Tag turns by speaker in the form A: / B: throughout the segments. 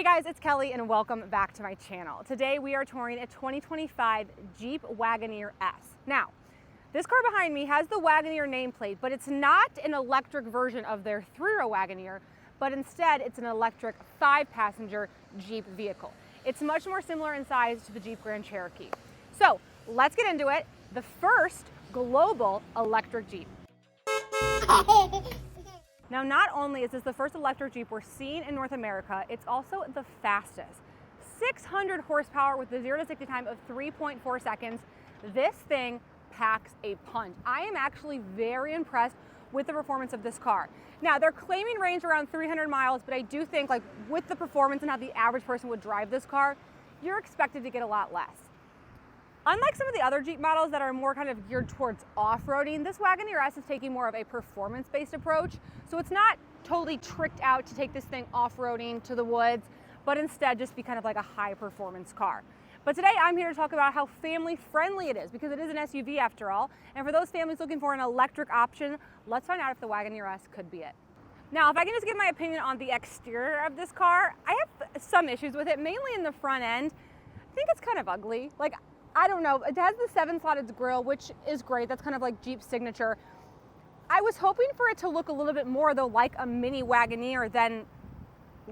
A: Hey guys, it's Kelly and welcome back to my channel. Today we are touring a 2025 Jeep Wagoneer S. Now, this car behind me has the Wagoneer nameplate, but it's not an electric version of their three-row Wagoneer, but instead it's an electric 5-passenger Jeep vehicle. It's much more similar in size to the Jeep Grand Cherokee. So let's get into it. The first global electric Jeep. Now, not only is this the first electric Jeep we're seeing in North America, it's also the fastest. 600 horsepower with the 0 to 60 time of 3.4 seconds. This thing packs a punch. I am actually very impressed with the performance of this car. Now, they're claiming range around 300 miles, but I do think like with the performance and how the average person would drive this car, you're expected to get a lot less. Unlike some of the other Jeep models that are more kind of geared towards off-roading, this Wagoneer S is taking more of a performance-based approach. So it's not totally tricked out to take this thing off-roading to the woods, but instead just be kind of like a high-performance car. But today I'm here to talk about how family-friendly it is, because it is an SUV after all. And for those families looking for an electric option, let's find out if the Wagoneer S could be it. Now, if I can just give my opinion on the exterior of this car, I have some issues with it, mainly in the front end. I think it's kind of ugly. Like, I don't know, it has the 7-slotted grille, which is great. That's kind of like Jeep's signature. I was hoping for it to look a little bit more though like a mini Wagoneer than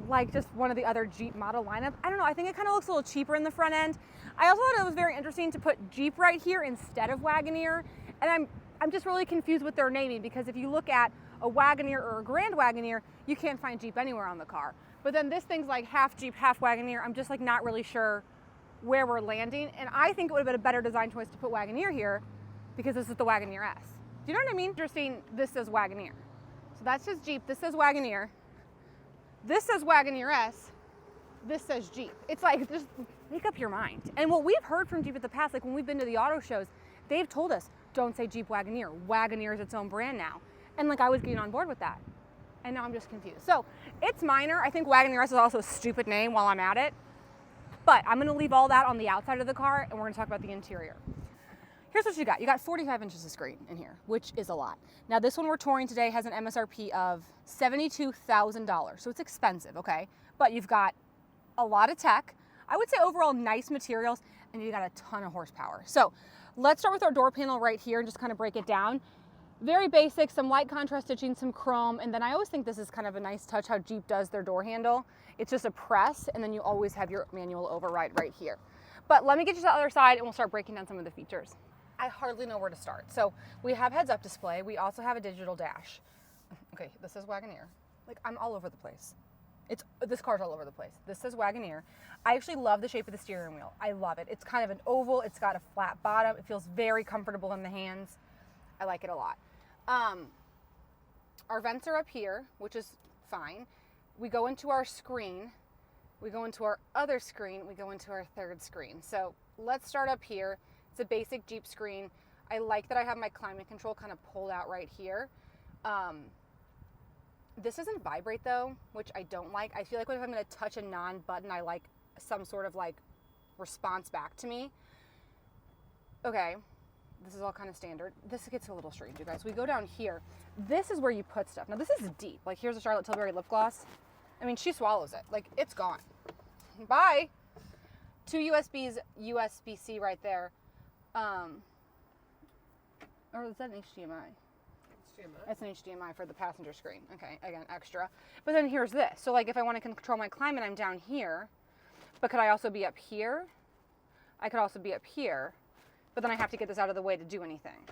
A: like just one of the other Jeep model lineup. I don't know, I think it kind of looks a little cheaper in the front end. I also thought it was very interesting to put Jeep right here instead of Wagoneer. And I'm just really confused with their naming, because if you look at a Wagoneer or a Grand Wagoneer, you can't find Jeep anywhere on the car. But then this thing's like half Jeep, half Wagoneer. I'm just like not really sure where we're landing, and I think it would have been a better design choice to put Wagoneer here, because this is the Wagoneer S. Do you know what I mean? You're seeing this says Wagoneer. So that's just Jeep, this says Wagoneer. This says Wagoneer S, this says Jeep. It's like, just make up your mind. And what we've heard from Jeep in the past, like when we've been to the auto shows, they've told us, don't say Jeep Wagoneer. Wagoneer is its own brand now. And like I was getting on board with that. And now I'm just confused. So it's minor. I think Wagoneer S is also a stupid name while I'm at it. But I'm gonna leave all that on the outside of the car, and we're gonna talk about the interior. Here's what you got. You got 45 inches of screen in here, which is a lot. Now this one we're touring today has an MSRP of $72,000, so it's expensive, okay? But you've got a lot of tech. I would say overall nice materials, and you got a ton of horsepower. So let's start with our door panel right here and just kind of break it down. Very basic, some light contrast stitching, some chrome, and then I always think this is kind of a nice touch how Jeep does their door handle. It's just a press, and then you always have your manual override right here. But let me get you to the other side and we'll start breaking down some of the features. I hardly know where to start. So we have heads-up display. We also have a digital dash. Okay, this is Wagoneer. Like, I'm all over the place. This car's all over the place. This says Wagoneer. I actually love the shape of the steering wheel. I love it. It's kind of an oval. It's got a flat bottom. It feels very comfortable in the hands. I like it a lot. Our vents are up here, which is fine. We go into our screen, we go into our other screen, we go into our third screen. So let's start up here. It's a basic Jeep screen. I like that I have my climate control kind of pulled out right here. This doesn't vibrate though, which I don't like. I feel like if I'm gonna touch a non-button, I like some sort of like response back to me. Okay. This is all kind of standard. This gets a little strange, you guys. We go down here. This is where you put stuff. Now, this is deep. Like, here's a Charlotte Tilbury lip gloss. I mean, she swallows it. Like, it's gone. Bye. 2 USBs, USB-C right there. Or is that an HDMI? HDMI. That's an HDMI for the passenger screen. Okay, again, extra. But then here's this. So, like, if I want to control my climate, I'm down here. But could I also be up here? I could also be up here. But then I have to get this out of the way to do anything.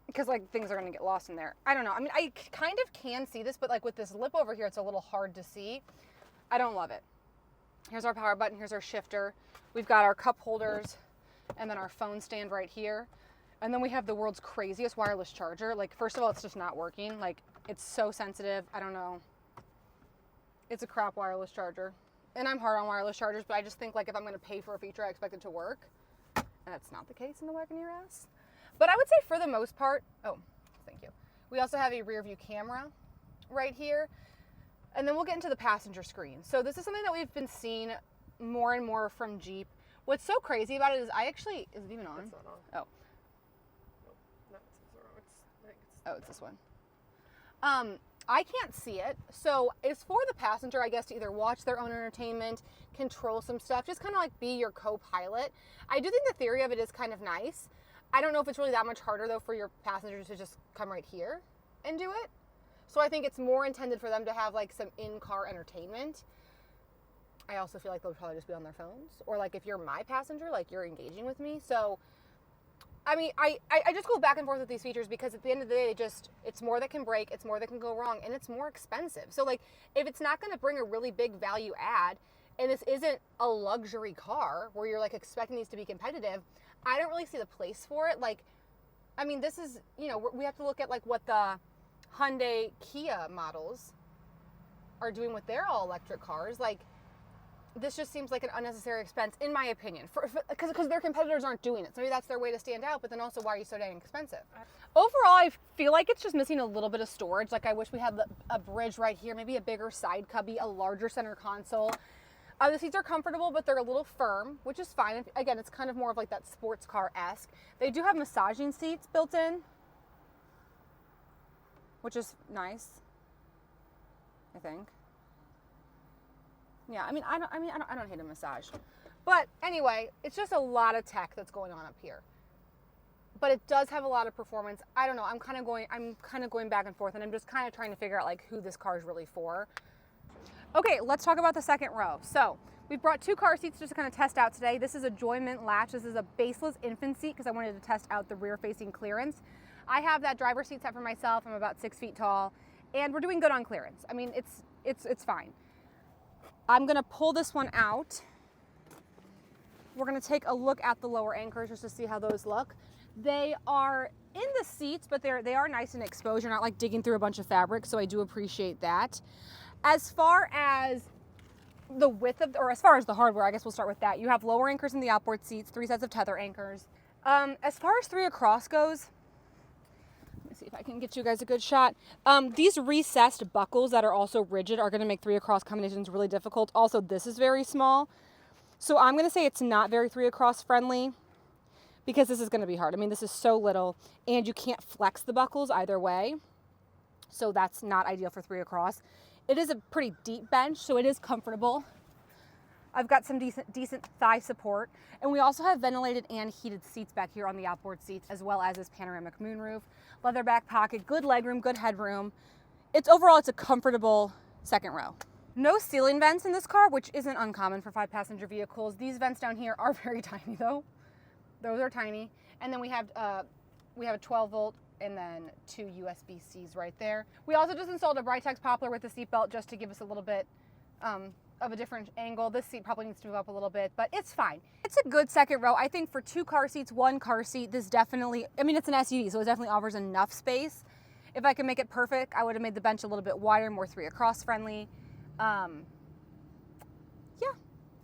A: Because like things are gonna get lost in there. I don't know, I mean, I kind of can see this, but like with this lip over here, it's a little hard to see. I don't love it. Here's our power button, here's our shifter. We've got our cup holders and then our phone stand right here. And then we have the world's craziest wireless charger. Like, first of all, it's just not working. Like, it's so sensitive, I don't know. It's a crap wireless charger. And I'm hard on wireless chargers, but I just think like if I'm gonna pay for a feature, I expect it to work. And that's not the case in the Wagoneer S. But I would say for the most part, oh, thank you. We also have a rear view camera right here. And then we'll get into the passenger screen. So this is something that we've been seeing more and more from Jeep. What's so crazy about it is is it even on?
B: It's not on.
A: Oh.
B: Nope, not it's wrong.
A: Oh, it's this one. I can't see it, so it's for the passenger, I guess, to either watch their own entertainment, control some stuff, just kind of like be your co-pilot. I do think the theory of it is kind of nice. I don't know if it's really that much harder, though, for your passengers to just come right here and do it. So I think it's more intended for them to have like some in-car entertainment. I also feel like they'll probably just be on their phones, or like if you're my passenger, like you're engaging with me. So I mean, I just go back and forth with these features because at the end of the day, it's more that can break, it's more that can go wrong, and it's more expensive. So like, if it's not going to bring a really big value add, and this isn't a luxury car where you're like expecting these to be competitive, I don't really see the place for it. Like, I mean, this is, you know, we have to look at like what the Hyundai Kia models are doing with their all electric cars. Like, this just seems like an unnecessary expense, in my opinion, because their competitors aren't doing it. So maybe that's their way to stand out, but then also, why are you so dang expensive? Overall, I feel like it's just missing a little bit of storage. Like, I wish we had a bridge right here, maybe a bigger side cubby, a larger center console. The seats are comfortable, but they're a little firm, which is fine. Again, it's kind of more of like that sports car-esque. They do have massaging seats built in, which is nice, I think. Yeah, I mean, I don't hate a massage, but anyway, it's just a lot of tech that's going on up here. But it does have a lot of performance. I don't know. I'm kind of going back and forth, and I'm just kind of trying to figure out like who this car is really for. Okay, let's talk about the second row. So we've brought 2 car seats just to kind of test out today. This is a Joymint latch. This is a baseless infant seat because I wanted to test out the rear-facing clearance. I have that driver's seat set for myself. I'm about 6 feet tall, and we're doing good on clearance. I mean, it's fine. I'm gonna pull this one out. We're gonna take a look at the lower anchors just to see how those look. They are in the seats, but they are nice and exposed. You're not like digging through a bunch of fabric, so I do appreciate that. As far as the width of, or as far as the hardware, I guess we'll start with that. You have lower anchors in the outboard seats, 3 sets of tether anchors. As far as 3 across goes, let me see if I can get you guys a good shot. These recessed buckles that are also rigid are gonna make 3 across combinations really difficult. Also, this is very small. So I'm gonna say it's not very 3 across friendly because this is gonna be hard. I mean, this is so little and you can't flex the buckles either way. So that's not ideal for 3 across. It is a pretty deep bench, so it is comfortable. I've got some decent thigh support. And we also have ventilated and heated seats back here on the outboard seats, as well as this panoramic moonroof, leather back pocket, good legroom, good headroom. Overall, it's a comfortable second row. No ceiling vents in this car, which isn't uncommon for 5-passenger vehicles. These vents down here are very tiny though. Those are tiny. And then we have a 12-volt and then 2 USB-Cs right there. We also just installed a Britax Poplar with the seatbelt just to give us a little bit of a different angle. This seat probably needs to move up a little bit, but it's fine. It's a good second row. I think for 2 car seats, 1 car seat, this definitely, I mean, it's an SUV, so it definitely offers enough space. If I could make it perfect, I would have made the bench a little bit wider, more 3 across friendly. Yeah,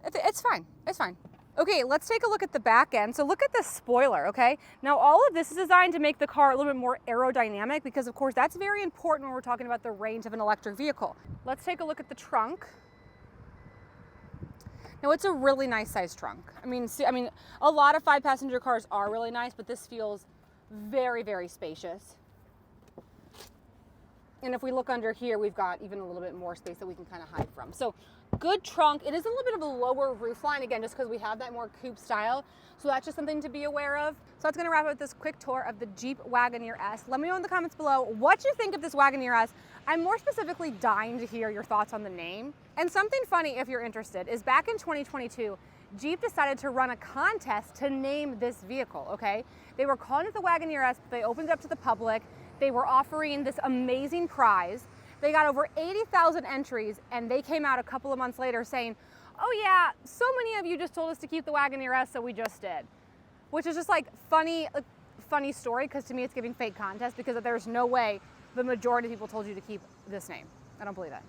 A: it's fine. It's fine. Okay, let's take a look at the back end. So look at the spoiler, okay? Now all of this is designed to make the car a little bit more aerodynamic because of course that's very important when we're talking about the range of an electric vehicle. Let's take a look at the trunk. Now it's a really nice sized trunk. I mean, a lot of 5-passenger cars are really nice, but this feels very, very spacious. And if we look under here, we've got even a little bit more space that we can kind of hide from. So good trunk. It is a little bit of a lower roof line, again, just because we have that more coupe style. So that's just something to be aware of. So that's gonna wrap up this quick tour of the Jeep Wagoneer S. Let me know in the comments below what you think of this Wagoneer S. I'm more specifically dying to hear your thoughts on the name. And something funny, if you're interested, is back in 2022, Jeep decided to run a contest to name this vehicle, okay? They were calling it the Wagoneer S, but they opened it up to the public. They were offering this amazing prize. They got over 80,000 entries, and they came out a couple of months later saying, oh yeah, so many of you just told us to keep the Wagoneer S, so we just did. Which is just like funny story, because to me it's giving fake contest, because there's no way the majority of people told you to keep this name. I don't believe that.